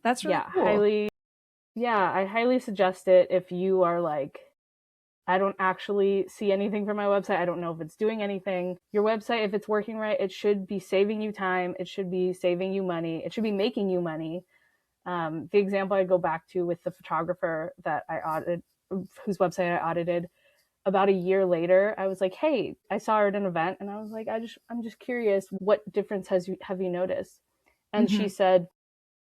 Speaker 1: that's really cool.
Speaker 2: I highly suggest it if you are like, I don't actually see anything from my website. I don't know if it's doing anything. Your website, if it's working right, it should be saving you time. It should be saving you money. It should be making you money. The example I go back to with the photographer that I audited, whose website I audited, about a year later, I was like, hey, I saw her at an event and I was like, I'm just curious, what difference have you noticed? And she said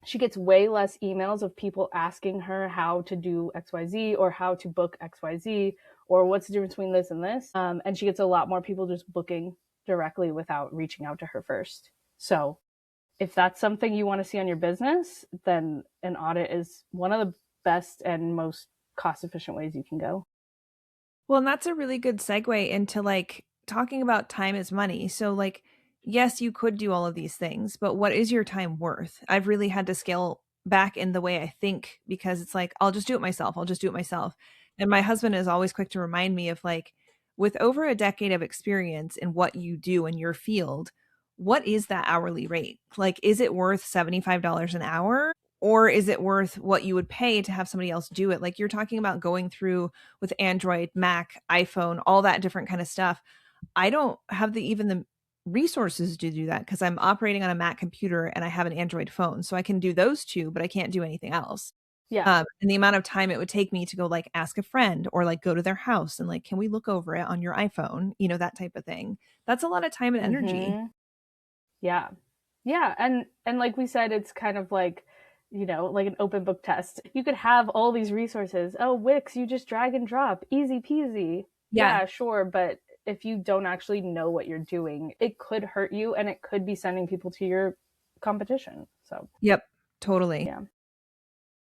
Speaker 2: she gets way less emails of people asking her how to do XYZ or how to book XYZ or what's the difference between this and this. And she gets a lot more people just booking directly without reaching out to her first. So if that's something you want to see on your business, then an audit is one of the best and most cost efficient ways you can go.
Speaker 1: Well, and that's a really good segue into like talking about time is money. So, like, yes, you could do all of these things, but what is your time worth? I've really had to scale back in the way I think because it's like, I'll just do it myself. I'll just do it myself. And my husband is always quick to remind me of like, with over a decade of experience in what you do in your field, what is that hourly rate? Like, is it worth $75 an hour? Or is it worth what you would pay to have somebody else do it? Like you're talking about going through with Android, Mac, iPhone, all that different kind of stuff. I don't have even the resources to do that because I'm operating on a Mac computer and I have an Android phone. So I can do those two, but I can't do anything else.
Speaker 2: Yeah.
Speaker 1: And the amount of time it would take me to go like ask a friend or like go to their house and like, can we look over it on your iPhone? You know, that type of thing. That's a lot of time and energy.
Speaker 2: Yeah. Yeah. And like we said, it's kind of like, you know, like an open book test. You could have all these resources. Oh, Wix, you just drag and drop. Easy peasy. Yeah, sure. But if you don't actually know what you're doing, it could hurt you and it could be sending people to your competition. So,
Speaker 1: yep, totally.
Speaker 2: Yeah.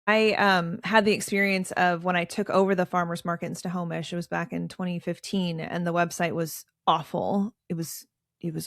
Speaker 1: I had the experience of when I took over the farmers market in Snohomish. It was back in 2015, and the website was awful. It was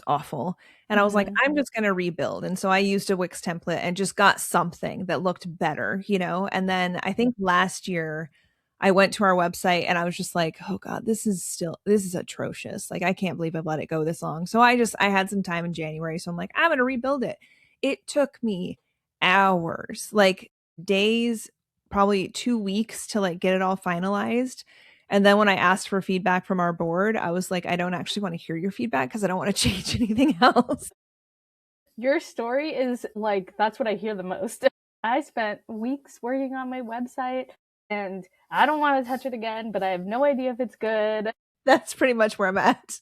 Speaker 1: awful, and I was like, I'm just going to rebuild. And so I used a Wix template and just got something that looked better, you know. And then I think last year I went to our website and I was just like, oh God, this is atrocious. Like I can't believe I've let it go this long. So I had some time in January, so I'm like, I'm going to rebuild it. It took me hours, like days, probably 2 weeks to like get it all finalized. And then when I asked for feedback from our board, I was like, I don't actually want to hear your feedback because I don't want to change anything else.
Speaker 2: Your story is like, that's what I hear the most. I spent weeks working on my website and I don't want to touch it again, but I have no idea if it's good.
Speaker 1: That's pretty much where I'm at.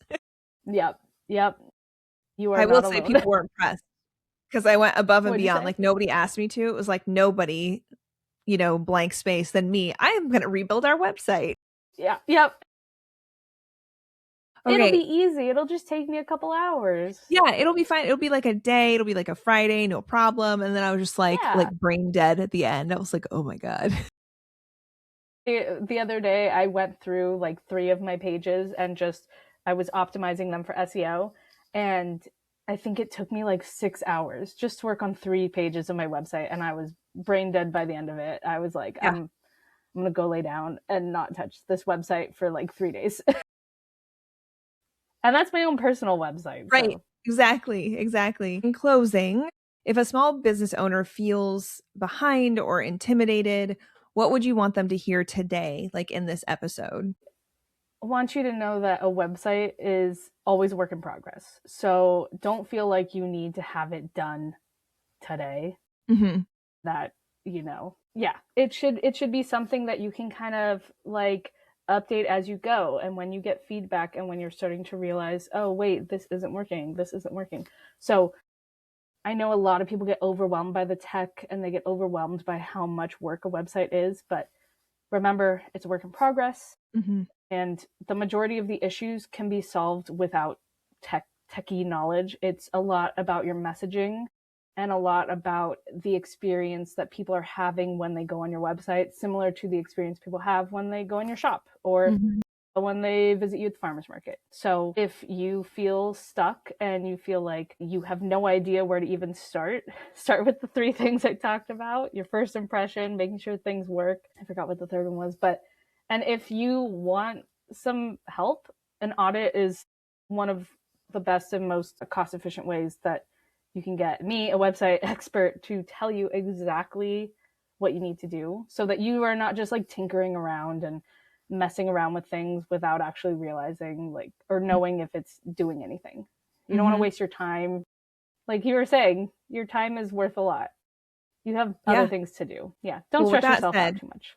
Speaker 2: Yep. Yep. You are
Speaker 1: I will
Speaker 2: not
Speaker 1: say
Speaker 2: alone.
Speaker 1: people were impressed because I went above and beyond. Like nobody asked me to. It was like nobody, you know, blank space than me. I am going to rebuild our website.
Speaker 2: Yeah. Yep.
Speaker 1: Okay.
Speaker 2: It'll be easy. It'll just take me a couple hours.
Speaker 1: Yeah, it'll be fine. It'll be like a day. It'll be like a Friday, no problem. And then I was just like brain dead at the end. I was like, oh my God.
Speaker 2: The other day I went through like 3 of my pages and I was optimizing them for SEO. And I think it took me like 6 hours just to work on 3 pages of my website. And I was brain dead by the end of it. I was like, I'm going to go lay down and not touch this website for like 3 days. And that's my own personal website.
Speaker 1: Right.
Speaker 2: So.
Speaker 1: Exactly. In closing, if a small business owner feels behind or intimidated, what would you want them to hear today, like in this episode?
Speaker 2: I want you to know that a website is always a work in progress. So don't feel like you need to have it done today. That, you know, it should be something that you can kind of like update as you go. And when you get feedback and when you're starting to realize, oh, wait, this isn't working. So I know a lot of people get overwhelmed by the tech and they get overwhelmed by how much work a website is. But remember, it's a work in progress. And the majority of the issues can be solved without techie knowledge. It's a lot about your messaging and a lot about the experience that people are having when they go on your website, similar to the experience people have when they go in your shop or when they visit you at the farmer's market. So if you feel stuck and you feel like you have no idea where to even start with the 3 things I talked about. Your first impression, making sure things work. I forgot what the third one was, and if you want some help, an audit is one of the best and most cost-efficient ways that you can get me, a website expert, to tell you exactly what you need to do so that you are not just like tinkering around and messing around with things without actually realizing like or knowing if it's doing anything. You don't want to waste your time. Like you were saying, your time is worth a lot. You have other things to do. Yeah. Don't stress yourself out too much.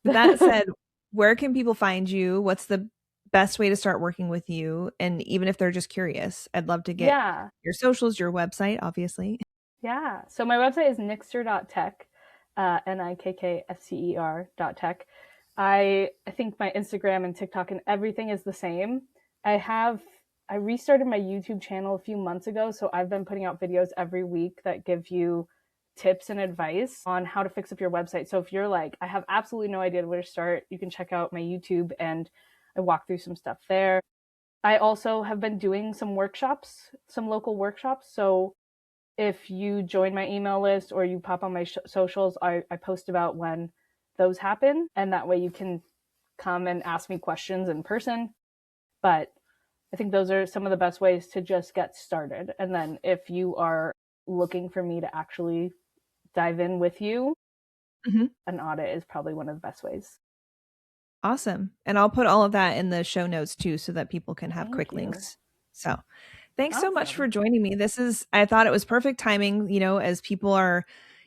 Speaker 1: That said, where can people find you? What's the best way to start working with you? And even if they're just curious, I'd love to get
Speaker 2: Yeah.
Speaker 1: your socials, your website, obviously.
Speaker 2: Yeah. So my website is Nikkster.tech, Nikkfcer.tech. I think my Instagram and TikTok and everything is the same. I restarted my YouTube channel a few months ago, so I've been putting out videos every week that give you tips and advice on how to fix up your website. So if you're like, I have absolutely no idea where to start, you can check out my YouTube and I walk through some stuff there. I also have been doing some workshops, some local workshops. So if you join my email list or you pop on my socials, I post about when those happen. And that way you can come and ask me questions in person. But I think those are some of the best ways to just get started. And then if you are looking for me to actually dive in with you,
Speaker 1: Mhm.
Speaker 2: an audit is probably one of the best ways.
Speaker 1: Awesome. And I'll put all of that in the show notes too so that people can have
Speaker 2: Thank
Speaker 1: quick
Speaker 2: you.
Speaker 1: links. So, thanks so much for
Speaker 2: Awesome.
Speaker 1: joining me. I thought it was perfect timing, as people are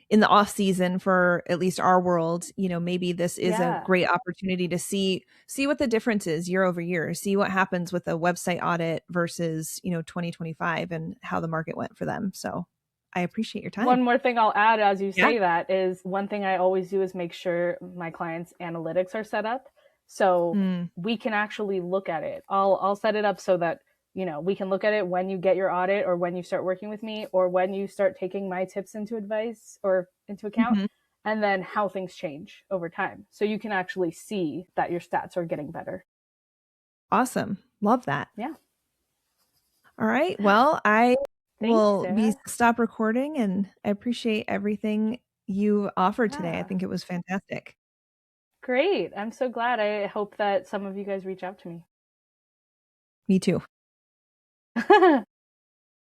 Speaker 1: in the off season for at least our world, maybe this is a
Speaker 2: Yeah.
Speaker 1: great opportunity to see what the difference is year over year, see what happens with a website audit versus, 2025 and how the market went for them. So, I appreciate your time.
Speaker 2: One more thing I'll add as you
Speaker 1: Yeah.
Speaker 2: say that is one thing I always do is make sure my clients' analytics are set up so
Speaker 1: Mm,
Speaker 2: we can actually look at it. I'll set it up so that we can look at it when you get your audit or when you start working with me or when you start taking my tips into advice or into account,
Speaker 1: mhm.
Speaker 2: and then how things change over time. So you can actually see that your stats are getting better.
Speaker 1: Awesome. Love that.
Speaker 2: Yeah.
Speaker 1: All right. Well, I
Speaker 2: Thanks,
Speaker 1: will be
Speaker 2: Sarah.
Speaker 1: stop recording and I appreciate everything you offered today. I
Speaker 2: Yeah.
Speaker 1: think it was fantastic.
Speaker 2: Great. I'm so glad. I hope that some of you guys reach out to me.
Speaker 1: Me too.